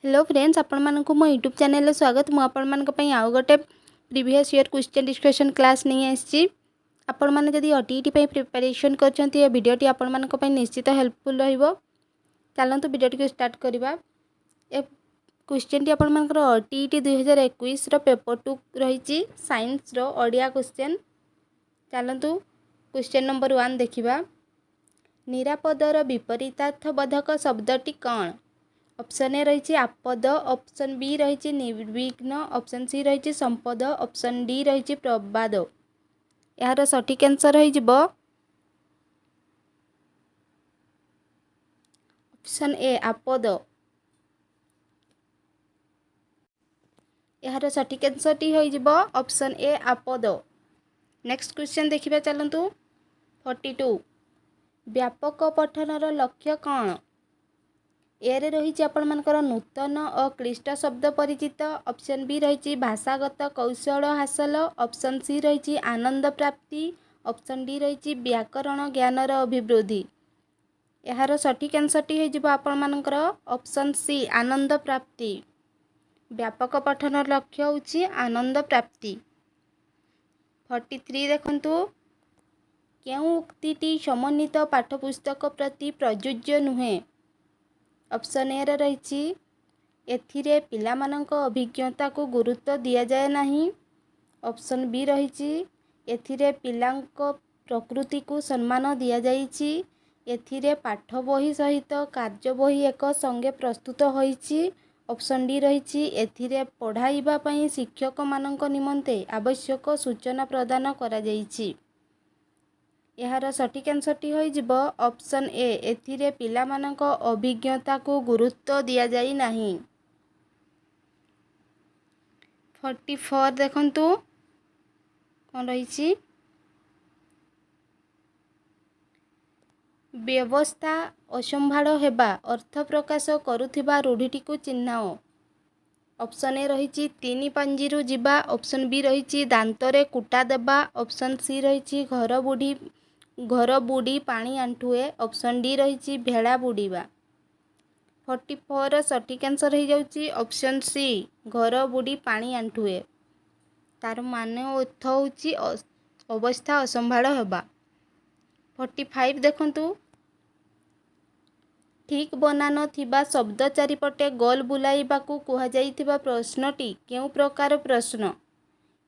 Hello friends, आपण मानक मो यूट्यूब चैनल स्वागत। मु आपण मानक पई आउ गोटे previous year question discussion class नहीं आसी। आपण माने जदि ओटीईटी पई प्रिपरेशन करछंती ए वीडियोटी आपण मानक पई निश्चित हेल्पफुल रहइबो। चलंतु वीडियोटी को स्टार्ट करबा। ए क्वेश्चन टी आपण मानकर ओटीईटी 2021 रो पेपर 2 रहिची साइंस रो ओडिया क्वेश्चन। चलंतु क्वेश्चन नंबर 1 देखिबा। निरापदर विपरीतार्थबोधक शब्दटी कौन? ऑप्शन ए रही आपद, ऑप्शन बी रही निर्विघ्न, ऑप्शन सी रही संपद, ऑप्शन डी रही प्रबाद। यार सठिक आंसर हो ऑप्शन ए आपद। यार सठिक आंसर टी हो ऑप्शन ए आपद। नेक्स्ट क्वेश्चन देखिबा चलंतु 42। व्यापक पठनर लक्ष्य कौन? एरे रही आपण मानकर नूतन और क्लिष्ट शब्द परिचित, ऑप्शन बी रही भाषागत कौशल हासिल, ऑप्शन सी रही आनंद प्राप्ति, ऑप्शन डी रही व्याकरण ज्ञानर अभिवृद्धि। यार सठिक आंसर टी हो आपण मानकर ऑप्शन सी आनंद प्राप्ति। व्यापक पठन लक्ष्य होची आनंद प्राप्ति। 43 देखंतु। केउ उक्तिटी समन्वित पाठ्यपुस्तक प्रति प्रयोज्य नुहे? ऑप्शन ए रही एथिरे पिलामानंक अभिज्ञता को गुरुत्व दिया जाए नहीं, ऑप्शन बी रही एथिरे पिलांक प्रकृति को सम्मान दिया जाइछि, एथिरे पाठ बही सहित कार्य बही एक संगे प्रस्तुत होइछि, ऑप्शन डी रही एथिरे पढ़ाइबा पई शिक्षक मानंक निमंते आवश्यक सूचना प्रदान करा जाइछि। यार सठिक आंसर टी हो ऑप्शन ए एथिरे पिलामानंक अभिज्ञता को गुरुत्व दिया जाई नहीं। 44 देखंतु कौन रही व्यवस्था असंभाळ हेबा अर्थ प्रकाश करुथिबा रूढ़ीटी को चिन्हाओ। ऑप्शन ए रही तीन पांजीरु जीवा, ऑप्शन बी रही दांतरे कुटा देबा, ऑप्शन सी रही घर बुड़ी पानी आंठुए, ऑप्शन डी रही भेड़ा बुड़ीबा। 44 सठिक आंसर हो जाउची ऑप्शन सी घर बुड़ी पानी आंठुए। तार माने अर्थ होची अवस्था असंभाळ हेबा। 45 देखंतु। ठीक बनान थिबा शब्द चारिपटे गोल बुलाइबाकू कुहा जाइथिबा प्रश्नटी केउ प्रकार प्रश्न?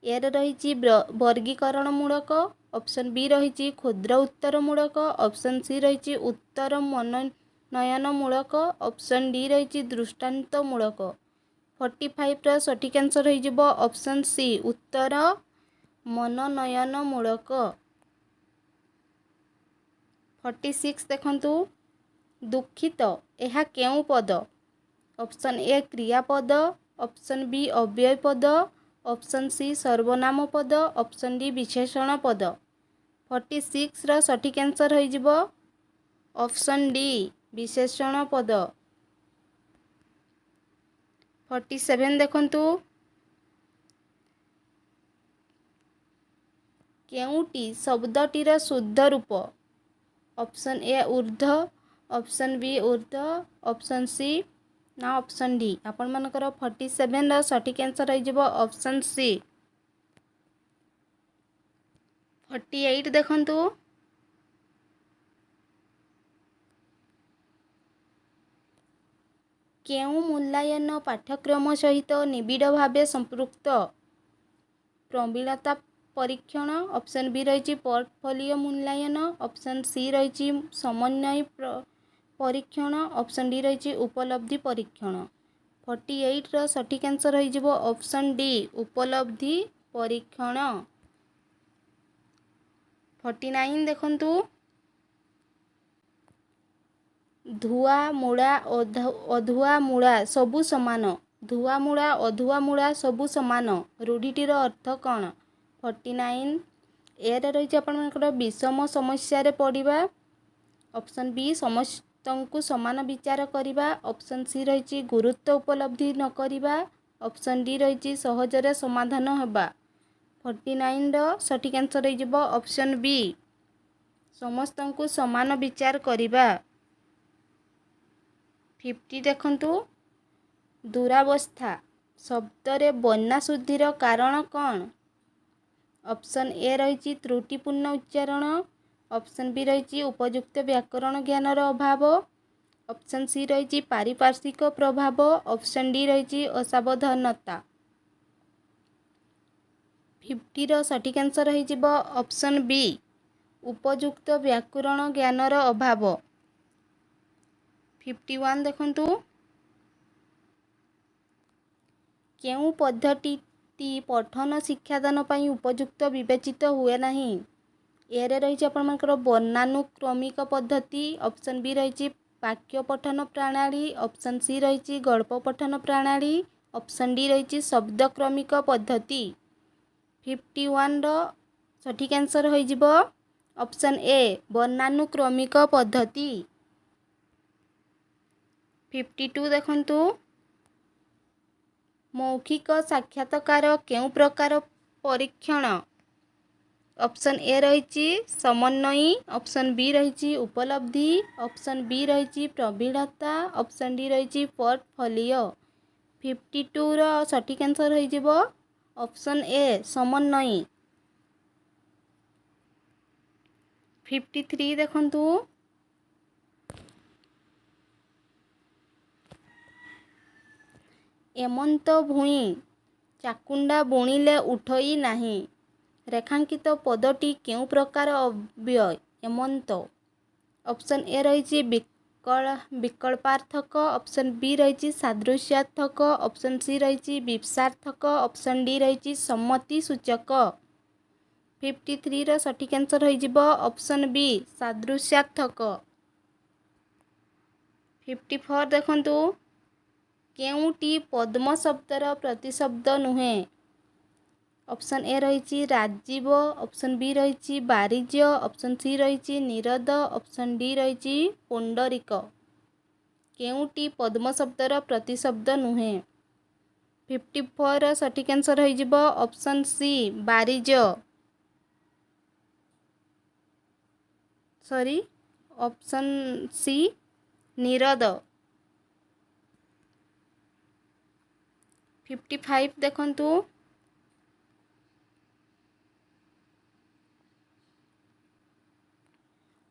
एर रही वर्गीकरण मूलक, ऑप्शन बी रही क्षुद्र उत्तर मूलक, ऑप्शन सी रही उत्तर मनोनयन मूलक, ऑप्शन डी रही दृष्टांत मूलक। 45 सठिक आंसर हो ऑप्शन सी उत्तर मनोनयन मूलक। 46 देखंतु। दुखित यह केउ पद? ऑप्शन ए क्रियापद, ऑप्शन बी अव्यय पद, ऑप्शन सी सर्वनाम पद, ऑप्शन डी विशेषण पद। 46 सठिक आंसर हो ऑप्शन डी विशेषण पद। 47 देखंतु। केउटी शब्दटीर शुद्ध रूप? ऑप्शन ए ऊर्ध्व, ऑप्शन बी ऊर्ध्व, ऑप्शन सी ना ऑप्शन डी। आपण मानकर 47 सठिक आंसर हो ऑप्शन सी। 48 देखंतु। केउ मूल्यांकन पाठ्यक्रम सहित निबिड़ भावे संपृक्त? प्रवीणता परीक्षण, ऑप्शन बी रही पोर्टफोलियो मूल्यांकन, ऑप्शन सी रही समन्वय परीक्षण, ऑप्शन डी रही उपलब्धि परीक्षण। 48 सठिक आंसर हो ऑप्शन डी उपलब्धि परीक्षण। 49 देखंतु। धुआ मूड़ा अधुआ मूड़ा सबु समान, धुआ मूड़ा अधुआ मूड़ा सबु समान रूढ़ीटीर अर्थ कौन? 49 एर रही आपंकर विषम समस्या पढ़ा, ऑप्शन बी समस्त को समान विचार करवा, ऑप्शन सी रही गुरुत्व उपलब्धि न करवा, ऑप्शन डी रही सहजरे समाधान होगा। 49 सठिक आंसर हो ऑप्शन बी समस्त को समान विचार करवा। 50 देखंतु। दुरावस्था शब्दरे बन्ना शुद्धिर कारण कौन? ऑप्शन ए रही त्रुटिपूर्ण उच्चारण, ऑप्शन बी रही उपयुक्त व्याकरण ज्ञानर अभाव, ऑप्शन सी रही पारिपार्श्विक प्रभाव, ऑप्शन डी रही असावधानता। 50 सठिक आंसर हो ऑप्शन बी उपयुक्त व्याकरण ज्ञानर अभाव। 51 देखंतु केउ पद्धति पठन शिक्षादान पाई उपयुक्त विवेचित हुए नहीं? ए रही आपंकर वर्णानुक्रमिक पद्धति, ऑप्शन बी रही वाक्य पठन प्रणाली, ऑप्शन सी रही गल्प पठन प्रणाली, ऑप्शन डी रही शब्दक्रमिक पद्धति। 51 सठिक आंसर हो ऑप्शन ए वर्णानुक्रमिक पद्धति। 52 देखंतु मौखिक साक्षात्कार केउ प्रकार परीक्षण? ऑप्शन ए रही समन्वयी, ऑप्शन बी रही उपलब्धि, ऑप्शन बी रही प्रवीणता, ऑप्शन डी रही पोर्टफोलियो। 52 सठिक आंसर हो ऑप्शन ए समन्वयी। 53 देखंतु एमंत भूई चाकुंडा बुणिले उठई नहीं रेखांकित पदटी केउ प्रकार अव्यय एमंत? ऑप्शन ए रही विकल्पार्थक, ऑप्शन बी रही सादृश्यार्थक, ऑप्शन सी रही विप्सार्थक, ऑप्शन डी रही सम्मति सूचक। 53 सठिक आंसर हो ऑप्शन बी सादृश्यार्थक। 54 देखंतु केउटी पद्म शब्दर प्रतिशब्द नुहे? ऑप्शन ए रही राजीव, ऑप्शन बी रही बारिज्य, ऑप्शन सी रही निरद, ऑप्शन डी रही पुंडरीक। केउटी पद्म शब्दर प्रतिशब्द नुहे? 54 सठिक आंसर हो ऑप्शन सी बारिज्य, सॉरी ऑप्शन सी निरद। 55 देखंतु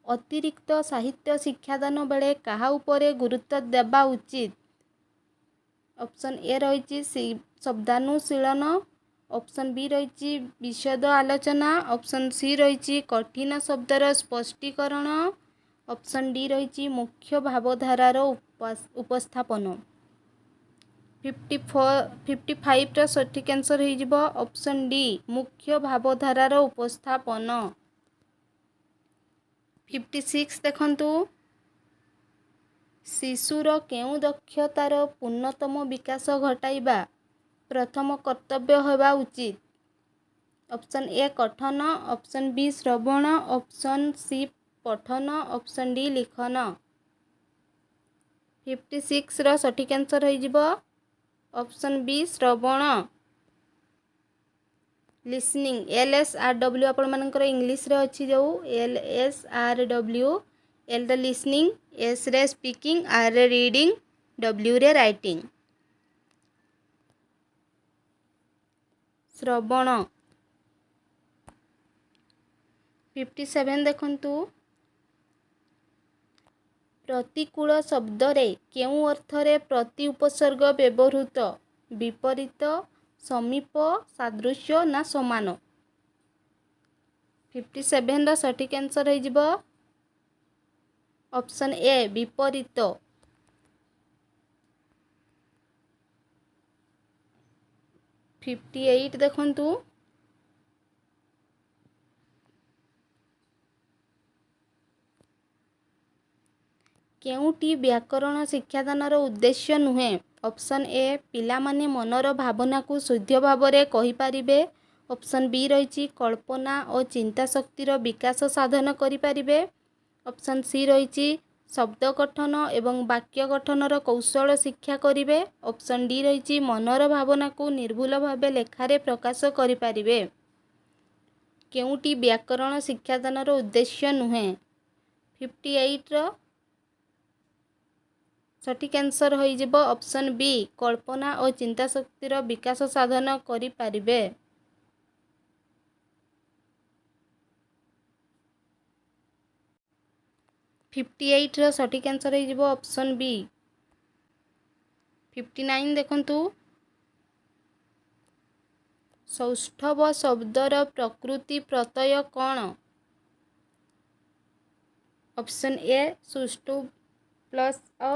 अतिरिक्त साहित्य शिक्षादान बेले कहा उपरे गुरुत्व देवा उचित? ऑप्शन ए रही शब्दानुशीलन, ऑप्शन बी रही विशद आलोचना, ऑप्शन सी रही कठिन शब्दर स्पष्टीकरण, ऑप्शन डी रही मुख्य भावधारार उपस्थापन। 55 सठिक आंसर हो ऑप्शन डी मुख्य भावधारार उपस्थापन। 56 देखंतु शिशुर केउ दक्षतार पूर्णतम विकास घटाइबा प्रथम कर्तव्य होगा उचित? ऑप्शन ए कथन, ऑप्शन बी श्रवण, ऑप्शन सी पठन, ऑप्शन डी लिखन। 56 सठिक आंसर हो ऑप्शन बी श्रवण, लिसनिंग। LSRW आपण मानकर इंग्लिश रे अछि जो LSRW, L रे लिसनिंग, S रे स्पीकिंग, R रे रीडिंग, W रे राइटिंग। श्रवण। 57 देखंतु प्रतिकूल शब्द रे केउ अर्थरे प्रति उपसर्ग व्यवहृत? विपरीत, समीप, सादृश्य ना समान? 57 सठिक आंसर हो ऑप्शन ए विपरीत। 58 देखंतु केउटी व्याकरण शिक्षादानर उद्देश्य नुहे? ऑप्शन ए पिला माने मनर भावना को शुद्ध भाव में कहि पारिबे, ऑप्शन बी रही कल्पना और चिंता शक्तिर विकास साधन करि पारिबे, ऑप्शन सी रही शब्द गठन एवं वाक्य गठनर कौशल शिक्षा करिवे, ऑप्शन डी रही मनर भावना को निर्भुल भावे लेखारे प्रकाश करि पारिबे। केउटी व्याकरण शिक्षादानर उद्देश्य नुहे? 58 ସଠିକ୍ ଆନ୍ସର୍ ହୋଇଯିବ ଅପସନ୍ ବି କଳ୍ପନା ଓ ଚିନ୍ତାଶକ୍ତିର ବିକାଶ ସାଧନ କରିପାରିବେ। 58ର ସଠିକ୍ ଆନ୍ସର୍ ହୋଇଯିବ ଅପସନ୍ ବି। 59 ଦେଖନ୍ତୁ ସୌଷ୍ଠବ ଶବ୍ଦର ପ୍ରକୃତି ପ୍ରତ୍ୟୟ କ'ଣ? ଅପସନ୍ ଏ ସୁଷ୍ଟୁ ପ୍ଲସ୍ ଅ,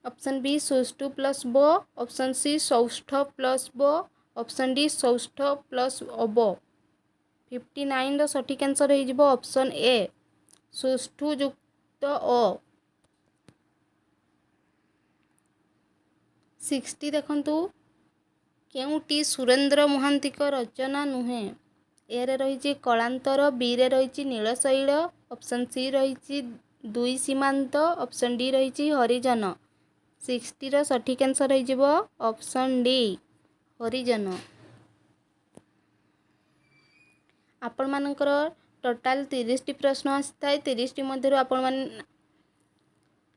ଅପସନ୍ ବି ସୁଷ୍ଟୁ ପ୍ଲସ୍ ବ, ଅପସନ୍ ସି ସୌଷ୍ଠ ପ୍ଲସ୍ ବ, ଅପସନ୍ ଡି ସୌଷ୍ଠ ପ୍ଲସ୍ ଅବ। 59ର ସଠିକ୍ ଆନ୍ସର୍ ହୋଇଯିବ ଅପସନ୍ ଏ ସୁଷ୍ଟୁ ଯୁକ୍ତ ଅ। 60 ଦେଖନ୍ତୁ କେଉଁଟି ସୁରେନ୍ଦ୍ର ମହାନ୍ତିଙ୍କ ରଚନା ନୁହେଁ? ଏରେ ରହିଛି କଳାନ୍ତର, ବିରେ ରହିଛି ନୀଳଶୈଳ, ଅପସନ୍ ସି ରହିଛି ଦୁଇ ସୀମାନ୍ତ, ଅପସନ୍ ଡି ରହିଛି ହରିଜନ। 60ର ସଠିକ୍ ଆନ୍ସର୍ ହୋଇଯିବ ଅପସନ୍ ଡି ହରିଜନ। ଆପଣମାନଙ୍କର ଟୋଟାଲ୍ 30ଟି ପ୍ରଶ୍ନ ଆସିଥାଏ। 30ଟି ମଧ୍ୟରୁ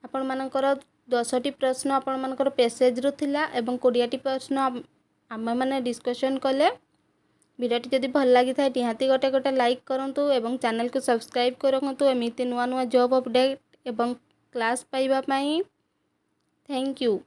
ଆପଣମାନଙ୍କର 10ଟି ପ୍ରଶ୍ନ ଆପଣମାନଙ୍କର ପେସେଜରୁ ଥିଲା ଏବଂ 20ଟି ପ୍ରଶ୍ନ ଆମେମାନେ ଡିସ୍କସନ୍ କଲେ। ଭିଡ଼ିଓଟି ଯଦି ଭଲ ଲାଗିଥାଏ ନିହାତି ଗୋଟେ ଲାଇକ୍ କରନ୍ତୁ ଏବଂ ଚ୍ୟାନେଲକୁ ସବସ୍କ୍ରାଇବ୍ କରନ୍ତୁ ଏମିତି ନୂଆ ନୂଆ ଜବ୍ ଅପଡ଼େଟ୍ ଏବଂ କ୍ଲାସ୍ ପାଇବା ପାଇଁ। Thank you.